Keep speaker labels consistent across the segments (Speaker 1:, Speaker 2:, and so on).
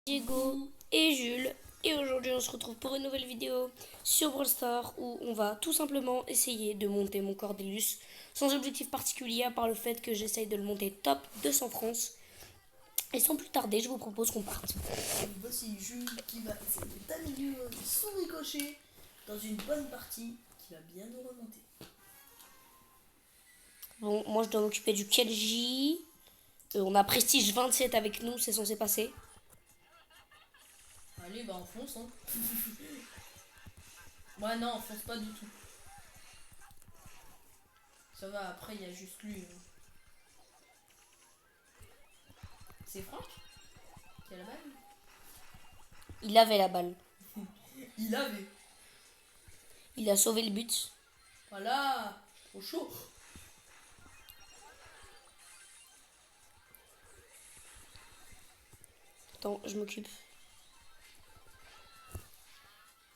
Speaker 1: Diego et Jules, et aujourd'hui on se retrouve pour une nouvelle vidéo sur Brawl Stars où on va tout simplement essayer de monter mon Cordelius sans objectif particulier à part le fait que j'essaye de le monter top 200 France. Et sans plus tarder, je vous propose qu'on parte.
Speaker 2: Et voici Jules qui va essayer d'améliorer son ricochet dans une bonne partie qui va bien nous remonter.
Speaker 1: Bon, moi je dois m'occuper du Kelji. On a Prestige 27 avec nous, c'est censé passer.
Speaker 2: Allez, bah on fonce, hein. Ouais, non, on fonce pas du tout. Ça va, après il y a juste lui. C'est Franck qui a la balle.
Speaker 1: Il avait la balle.
Speaker 2: Il avait.
Speaker 1: Il a sauvé le but.
Speaker 2: Voilà, trop chaud.
Speaker 1: Attends, je m'occupe.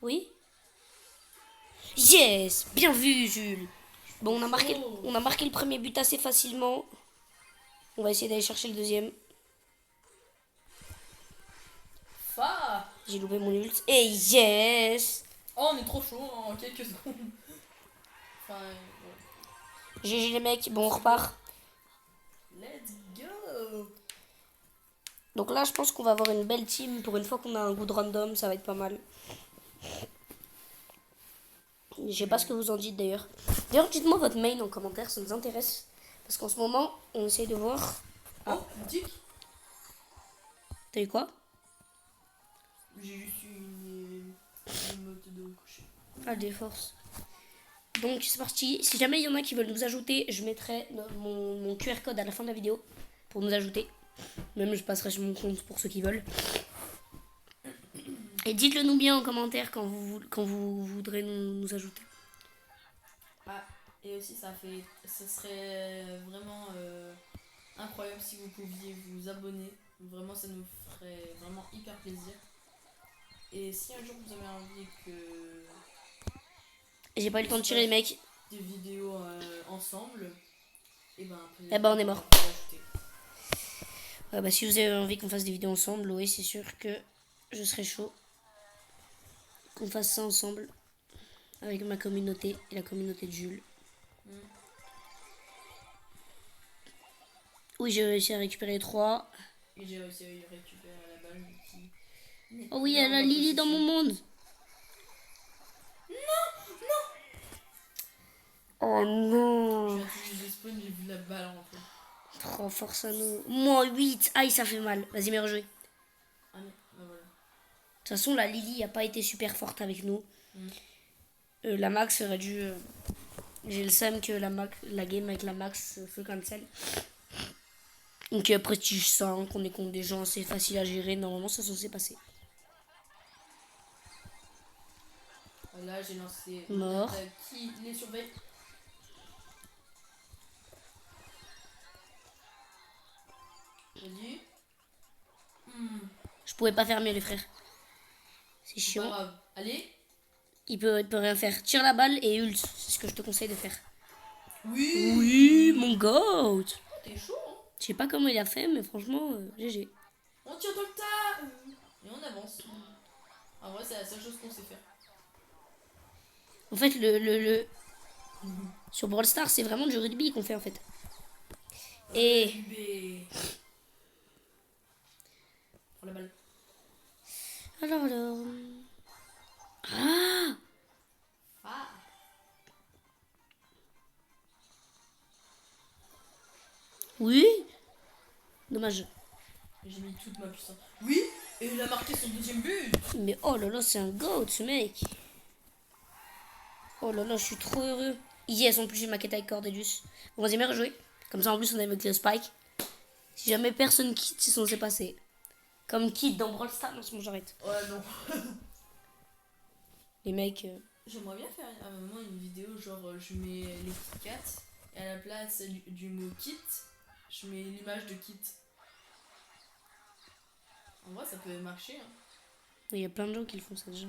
Speaker 1: Oui? Yes! Bien vu, Jules! Bon, on a marqué le premier but assez facilement. On va essayer d'aller chercher le deuxième.
Speaker 2: Fa.
Speaker 1: J'ai loupé mon ult. Et yes!
Speaker 2: Oh, on est trop chaud en quelques secondes. Enfin, ouais.
Speaker 1: GG les mecs, bon on repart.
Speaker 2: Let's go.
Speaker 1: Donc là je pense qu'on va avoir une belle team. Pour une fois qu'on a un goût de random, ça va être pas mal. Je sais pas ce que vous en dites d'ailleurs. D'ailleurs dites-moi votre main en commentaire, ça nous intéresse. Parce qu'en ce moment on essaye de voir.
Speaker 2: Oh, boutique.
Speaker 1: T'as eu quoi?
Speaker 2: J'ai juste une mode de ricochet.
Speaker 1: Ah des forces. Donc c'est parti. Si jamais il y en a qui veulent nous ajouter, je mettrai mon QR code à la fin de la vidéo pour nous ajouter. Même je passerai sur mon compte pour ceux qui veulent. Et dites-le nous bien en commentaire quand vous voudrez nous ajouter.
Speaker 2: Ah, et aussi ce serait vraiment incroyable si vous pouviez vous abonner. Vraiment, ça nous ferait vraiment hyper plaisir. Et si un jour vous avez envie que
Speaker 1: J'ai pas eu le temps de tirer les mecs.
Speaker 2: des vidéos ensemble, et ben
Speaker 1: on est mort. Ouais, bah si vous avez envie qu'on fasse des vidéos ensemble, oui c'est sûr que je serais chaud. Qu'on fasse ça ensemble. Avec ma communauté et la communauté de Jules. Oui, j'ai réussi à récupérer 3.
Speaker 2: Et j'ai réussi à récupérer la balle qui...
Speaker 1: Oh oui, il y a la Lily dans mon monde. Oh non.
Speaker 2: J'ai attendu le spawn, j'ai vu la balle rentrer.
Speaker 1: Trop force à nous. Moi 8. Aïe, ça fait mal. Vas-y, mais rejouer.
Speaker 2: Ah non, bah voilà.
Speaker 1: De toute façon, la Lily a pas été super forte avec nous. La Max aurait dû... J'ai le seum que la game avec la Max se cancel. Donc Prestige 5, on est contre des gens assez faciles à gérer. Normalement, ça s'est passé.
Speaker 2: Là, j'ai lancé...
Speaker 1: Mort.
Speaker 2: Qui les surveille? Vas-y.
Speaker 1: Je pouvais pas faire mieux, les frères. C'est
Speaker 2: Pas
Speaker 1: chiant.
Speaker 2: grave. Allez.
Speaker 1: Il peut rien faire. Tire la balle et ult. C'est ce que je te conseille de faire.
Speaker 2: Oui.
Speaker 1: Oui, mon goat.
Speaker 2: Oh, t'es chaud, hein.
Speaker 1: Je sais pas comment il a fait, mais franchement, GG.
Speaker 2: On tire dans le tas. Et on avance. En vrai, c'est la seule chose qu'on sait faire.
Speaker 1: En fait, sur Brawl Stars, c'est vraiment du rugby qu'on fait, en fait. Et...
Speaker 2: Prends la balle.
Speaker 1: Alors... Ah!
Speaker 2: Ah.
Speaker 1: Oui? Dommage.
Speaker 2: J'ai mis toute ma puissance. Oui. Et il a marqué son deuxième but.
Speaker 1: Mais oh là là, c'est un goat, ce mec. Oh là là, je suis trop heureux. Yes, en plus, j'ai ma quête avec Cordelius. On va y rejouer. Comme ça, en plus, on a avec le Spike. Si jamais personne quitte, c'est censé passer. Comme quitte dans Brawl Stars. Non, c'est bon, j'arrête.
Speaker 2: Ouais, non.
Speaker 1: Les mecs...
Speaker 2: J'aimerais bien faire à un moment une vidéo genre je mets les Kit Kat et à la place du mot kit, je mets l'image de kit. En vrai, ça peut marcher. Hein.
Speaker 1: Il y a plein de gens qui le font ça déjà.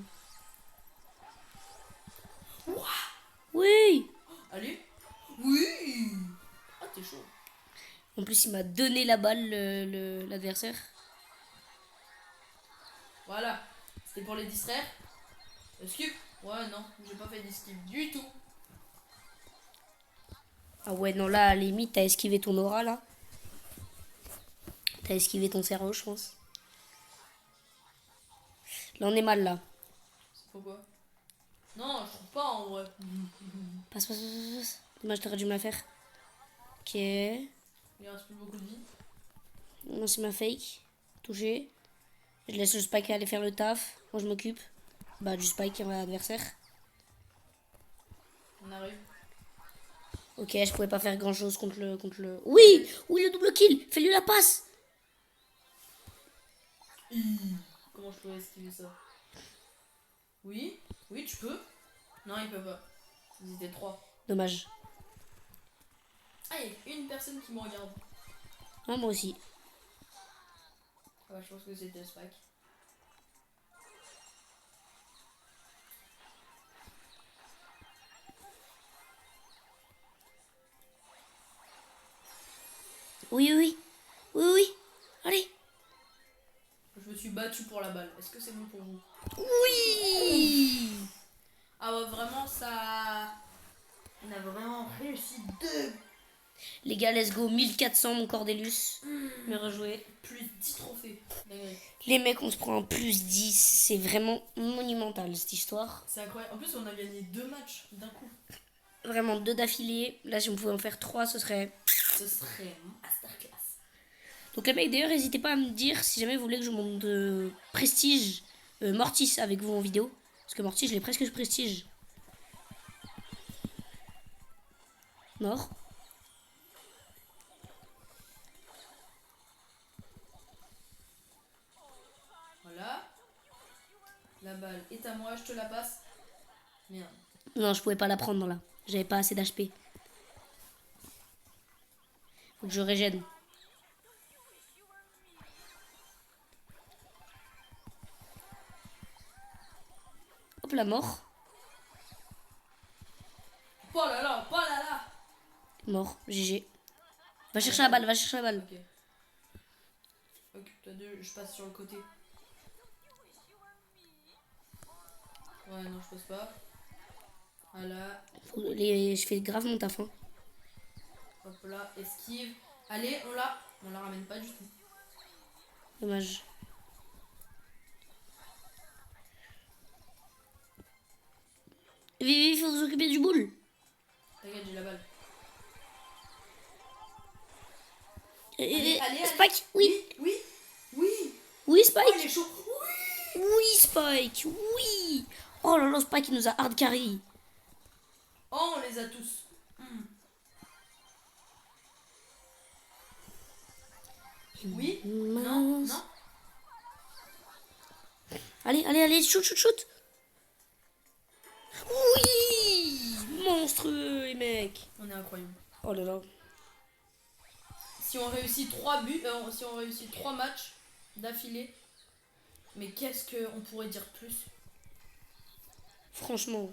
Speaker 2: Ouah.
Speaker 1: Oui!
Speaker 2: Allez. Oui. Ah, t'es chaud.
Speaker 1: En plus, il m'a donné la balle, l'adversaire.
Speaker 2: Voilà. C'était pour les distraire. Esquive. Ouais, non, j'ai pas fait d'esquive du tout.
Speaker 1: Ah ouais, non, là, à la limite, t'as esquivé ton aura, là. T'as esquivé ton cerveau, je pense. Là, on est mal, là.
Speaker 2: Pourquoi? Non, je trouve pas en vrai.
Speaker 1: Passe, passe, passe, passe. Dommage, t'aurais dû me la faire. Ok.
Speaker 2: Il reste plus beaucoup de vie.
Speaker 1: Moi, c'est ma fake. Touché. Je laisse le spike aller faire le taf. Moi, je m'occupe. Bah, du spike adversaire.
Speaker 2: On arrive.
Speaker 1: Ok, je pouvais pas faire grand chose contre le. Oui! Oui, le double kill! Fais-lui la passe!
Speaker 2: Comment je peux esquiver ça? Oui, oui, tu peux. Non, il peut pas. Ils étaient 3.
Speaker 1: Dommage.
Speaker 2: Ah, il y a une personne qui me regarde.
Speaker 1: Ah, moi aussi.
Speaker 2: Ah bah, je pense que c'était Spike.
Speaker 1: Oui, oui, oui. Oui, oui. Allez.
Speaker 2: Je me suis battu pour la balle. Est-ce que c'est bon pour vous?
Speaker 1: Oui!
Speaker 2: Ah ouais, vraiment, ça... On a vraiment réussi 2.
Speaker 1: Les gars, let's go. 1400, mon Cordelius. Me rejouer.
Speaker 2: Plus 10 trophées. Dinguerie.
Speaker 1: Les mecs, on se prend un plus 10. C'est vraiment monumental, cette histoire.
Speaker 2: C'est incroyable. En plus, on a gagné 2 matchs d'un coup.
Speaker 1: Vraiment, 2 d'affilée. Là, si on pouvait en faire 3, ce serait...
Speaker 2: Ce serait masterclass.
Speaker 1: Donc les mecs, d'ailleurs, n'hésitez pas à me dire si jamais vous voulez que je monte Prestige Mortis avec vous en vidéo. Parce que Mortis, je l'ai presque Prestige. Mort.
Speaker 2: Voilà. La balle est à moi, je te la passe. Merde.
Speaker 1: Non, je pouvais pas la prendre là. J'avais pas assez d'HP. Faut que je régène. Hop, la mort.
Speaker 2: Oh là là, oh là là.
Speaker 1: Mort, GG. Va chercher la balle, va chercher la balle.
Speaker 2: Ok. Occupe-toi d'eux, je passe sur le côté. Ouais, non, je passe pas. Voilà.
Speaker 1: Je fais grave mon taf. Hein.
Speaker 2: Hop là, esquive. Allez, on la ramène pas du tout.
Speaker 1: Dommage. Vivi, il faut vous occuper du boule.
Speaker 2: T'inquiète, j'ai la balle.
Speaker 1: Allez, Spike, oui.
Speaker 2: Oui, oui.
Speaker 1: Oui,
Speaker 2: Oh,
Speaker 1: Spike.
Speaker 2: il est chaud. Oui.
Speaker 1: Oui, Spike, oui. Oh là là, Spike, il nous a hard carry.
Speaker 2: Oh, on les a tous. Oui. Non, non.
Speaker 1: Allez, allez, allez, shoot, shoot, shoot. Oui. Monstrueux, les mecs.
Speaker 2: On est incroyable.
Speaker 1: Oh là là.
Speaker 2: Si on réussit 3 buts, si on réussit 3 matchs d'affilée, mais qu'est-ce qu'on pourrait dire plus?
Speaker 1: Franchement.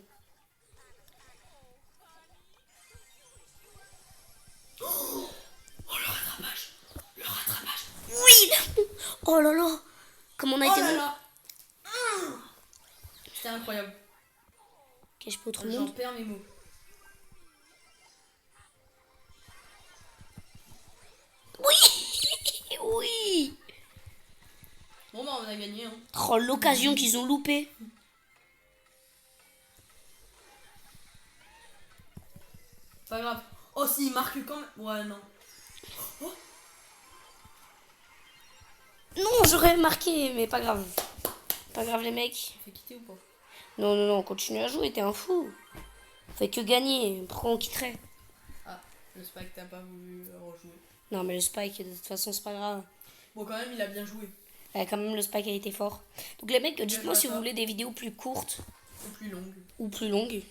Speaker 2: Oh, le rattrapage. Le rattrapage.
Speaker 1: Oui. Oh là là. Comment on a
Speaker 2: Oh
Speaker 1: été
Speaker 2: là
Speaker 1: bon.
Speaker 2: là. C'était incroyable.
Speaker 1: Ok, je peux autre
Speaker 2: J'en
Speaker 1: monde.
Speaker 2: perds mes mots.
Speaker 1: Oui. Oui.
Speaker 2: Bon bah on a gagné. Hein.
Speaker 1: Oh, l'occasion qu'ils ont loupé.
Speaker 2: Pas grave. Oh si, il marque quand même. Ouais, non. Oh.
Speaker 1: Non, j'aurais marqué, mais pas grave. Pas grave, les mecs.
Speaker 2: On fait quitter ou pas?
Speaker 1: Non, non, non, continue à jouer, t'es un fou. Fait que gagner, pourquoi on quitterait?
Speaker 2: Ah, le Spike t'as pas voulu rejouer.
Speaker 1: Non, mais le Spike, de toute façon, c'est pas grave.
Speaker 2: Bon, quand même, il a bien joué.
Speaker 1: Quand même, le Spike a été fort. Donc, les mecs, dites-moi si vous
Speaker 2: pas.
Speaker 1: voulez des vidéos plus courtes
Speaker 2: C'est plus longue.
Speaker 1: ou plus longues.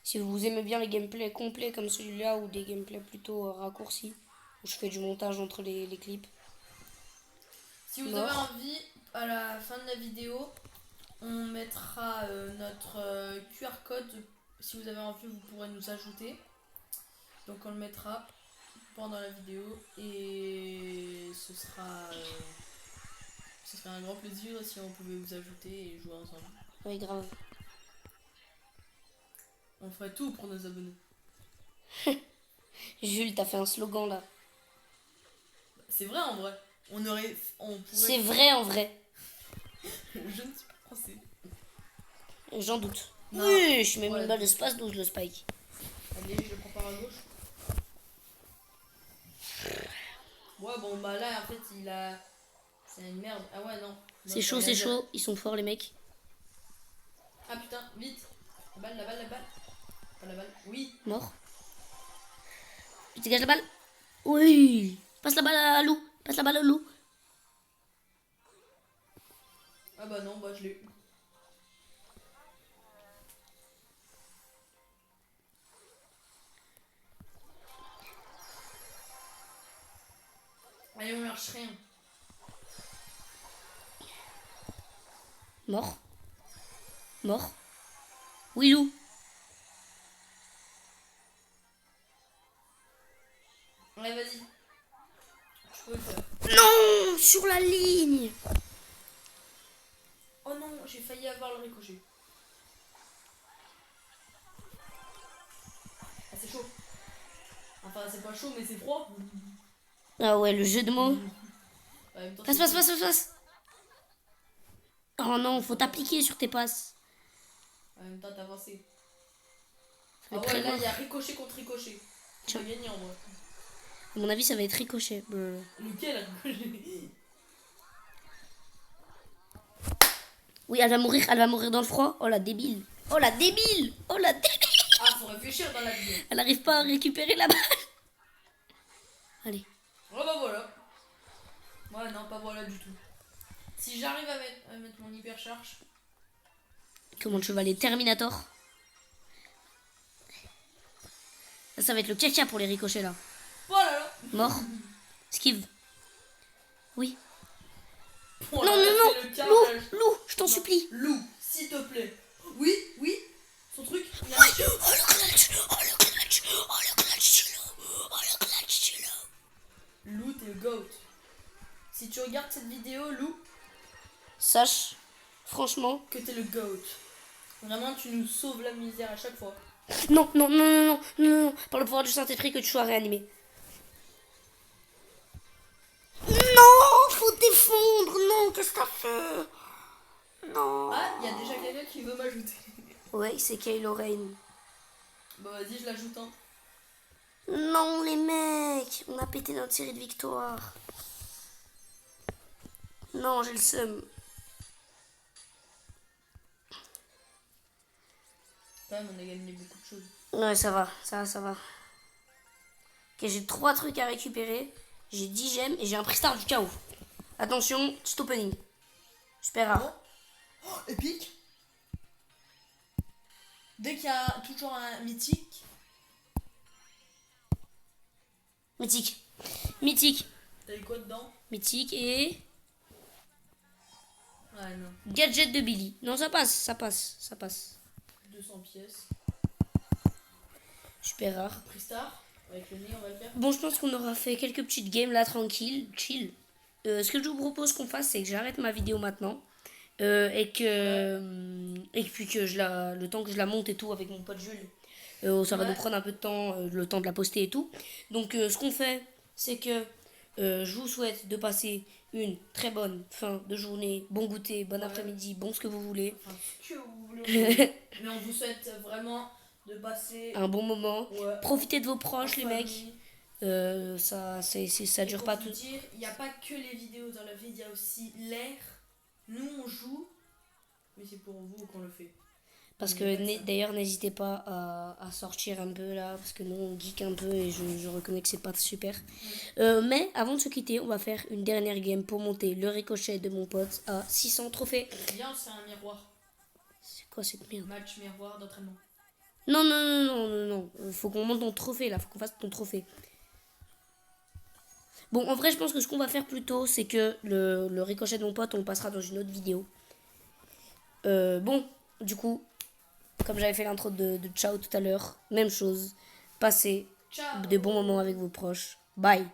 Speaker 1: Si vous aimez bien les gameplays complets comme celui-là ou des gameplays plutôt raccourcis, où je fais du montage entre les clips.
Speaker 2: Si vous avez envie, à la fin de la vidéo, on mettra notre QR code. Si vous avez envie, vous pourrez nous ajouter. Donc on le mettra pendant la vidéo et ce sera Ce serait un grand plaisir si on pouvait vous ajouter et jouer ensemble.
Speaker 1: Oui, grave.
Speaker 2: On ferait tout pour nos abonnés.
Speaker 1: Jules, t'as fait un slogan là.
Speaker 2: C'est vrai en vrai. On pourrait...
Speaker 1: C'est vrai en vrai.
Speaker 2: Je ne suis pas français.
Speaker 1: J'en doute.
Speaker 2: Non.
Speaker 1: Oui, je mets
Speaker 2: Ouais.
Speaker 1: une balle de space 12 le spike.
Speaker 2: Allez, je le prends par la gauche. Ouais, bon, bah là, en fait, il a... C'est une merde. Ah ouais, non.
Speaker 1: C'est chaud, c'est chaud. Ils sont forts les mecs.
Speaker 2: Ah putain, vite. La balle, la balle, la balle. Pas la balle. Oui.
Speaker 1: Mort. Tu dégages la balle. Oui. Passe la balle à Lou. Passe la balle à Lou.
Speaker 2: Ah bah non, bah je l'ai eu. Allez, on lâche rien.
Speaker 1: Mort. Mort. Oui, Lou.
Speaker 2: Ouais, vas-y. Je peux le faire.
Speaker 1: Non, sur la ligne.
Speaker 2: Oh non, j'ai failli avoir le ricochet. Ah, c'est chaud. Enfin, c'est pas chaud, mais c'est froid.
Speaker 1: Ah ouais, le jeu de mots.
Speaker 2: En même temps,
Speaker 1: Passe,
Speaker 2: c'est
Speaker 1: passe,
Speaker 2: chaud.
Speaker 1: passe, passe, passe. Oh non, faut t'appliquer sur tes passes.
Speaker 2: En même temps, t'as avancé.
Speaker 1: Fallait
Speaker 2: Ah ouais, là,
Speaker 1: prévoir.
Speaker 2: il y a ricochet contre ricochet. Tu vas gagner en vrai.
Speaker 1: À mon avis, ça va être ricochet.
Speaker 2: Lequel ricochet?
Speaker 1: Oui, elle va mourir dans le froid. Oh la débile. Oh la débile. Oh la débile.
Speaker 2: Ah, faut réfléchir dans la vidéo.
Speaker 1: Elle n'arrive pas à récupérer la balle. Allez.
Speaker 2: Oh bah voilà. Ouais, non, pas voilà du tout. Si j'arrive à mettre mon hyper charge.
Speaker 1: Comment le chevalet Terminator. Ça va être le caca pour les ricochets là.
Speaker 2: Oh là là.
Speaker 1: Mort. Esquive. Oui.
Speaker 2: Oh
Speaker 1: Non,
Speaker 2: là là,
Speaker 1: non,
Speaker 2: c'est le
Speaker 1: non. Lou,
Speaker 2: carnage.
Speaker 1: Lou, je t'en
Speaker 2: Non.
Speaker 1: supplie.
Speaker 2: Lou, s'il te plaît. Oui, oui. Son truc. Il a...
Speaker 1: Oh le clutch. Oh le clutch. Oh le clutch du loup. Oh le clutch du loup.
Speaker 2: Lou, t'es le goat. Si tu regardes cette vidéo, Lou,
Speaker 1: Sache, franchement.
Speaker 2: que t'es le goat. Vraiment, tu nous sauves la misère à chaque fois.
Speaker 1: Non, non, non, non, non, non, non. Par le pouvoir du Saint-Esprit que tu sois réanimé. Non, faut défendre. Non, qu'est-ce que t'as fait? Non.
Speaker 2: Ah, il y a déjà quelqu'un qui veut m'ajouter.
Speaker 1: Ouais, c'est Kylo Ren.
Speaker 2: Bah vas-y, je l'ajoute hein.
Speaker 1: Non, les mecs, on a pété notre série de victoires. Non, j'ai le seum.
Speaker 2: Quand même, on a gagné beaucoup de choses.
Speaker 1: Ouais, ça va, ça va. Ok, j'ai 3 trucs à récupérer. J'ai 10 gemmes et j'ai un prix-star du chaos. Attention, petit opening. Super rare.
Speaker 2: Oh, épique. Dès qu'il y a toujours un mythique.
Speaker 1: Mythique. Mythique.
Speaker 2: T'as eu quoi dedans?
Speaker 1: Mythique et...
Speaker 2: Ouais, non.
Speaker 1: Gadget de Billy. Non, ça passe, ça passe, ça passe.
Speaker 2: 200 pièces.
Speaker 1: Super rare.
Speaker 2: Pristar. Avec le nez, on va le faire.
Speaker 1: Bon, je pense qu'on aura fait quelques petites games là, tranquille, chill. Ce que je vous propose qu'on fasse, c'est que j'arrête ma vidéo maintenant. Et puis que le temps que je la monte et tout avec mon pote Jules, ça va nous prendre un peu de temps, le temps de la poster et tout. Donc ce qu'on fait, c'est que je vous souhaite de passer une très bonne fin de journée, bon goûter, bon après-midi, bon ce que vous voulez.
Speaker 2: Enfin, ce que vous voulez. Mais on vous souhaite vraiment de passer
Speaker 1: Un bon moment.
Speaker 2: ouais,
Speaker 1: Profitez de vos proches, les mecs.
Speaker 2: famille.
Speaker 1: Ça dure
Speaker 2: pour
Speaker 1: pas
Speaker 2: vous
Speaker 1: tout.
Speaker 2: dire, il n'y a pas que les vidéos dans la vie, il y a aussi l'air. Nous on joue, mais c'est pour vous qu'on le fait.
Speaker 1: Parce que d'ailleurs, n'hésitez pas à sortir un peu là, parce que nous on geek un peu et je reconnais que c'est pas super. Mais avant de se quitter, on va faire une dernière game pour monter le ricochet de mon pote à 600 trophées.
Speaker 2: Viens, c'est un miroir.
Speaker 1: C'est quoi cette merde?
Speaker 2: Match miroir d'entraînement.
Speaker 1: Non, non, non, non, non, non. Faut qu'on monte ton trophée là, faut qu'on fasse ton trophée. Bon, en vrai, je pense que ce qu'on va faire plutôt, c'est que le ricochet de mon pote, on le passera dans une autre vidéo. Bon, du coup, comme j'avais fait l'intro de Ciao tout à l'heure, même chose. Passez
Speaker 2: Ciao.
Speaker 1: de bons moments avec vos proches. Bye.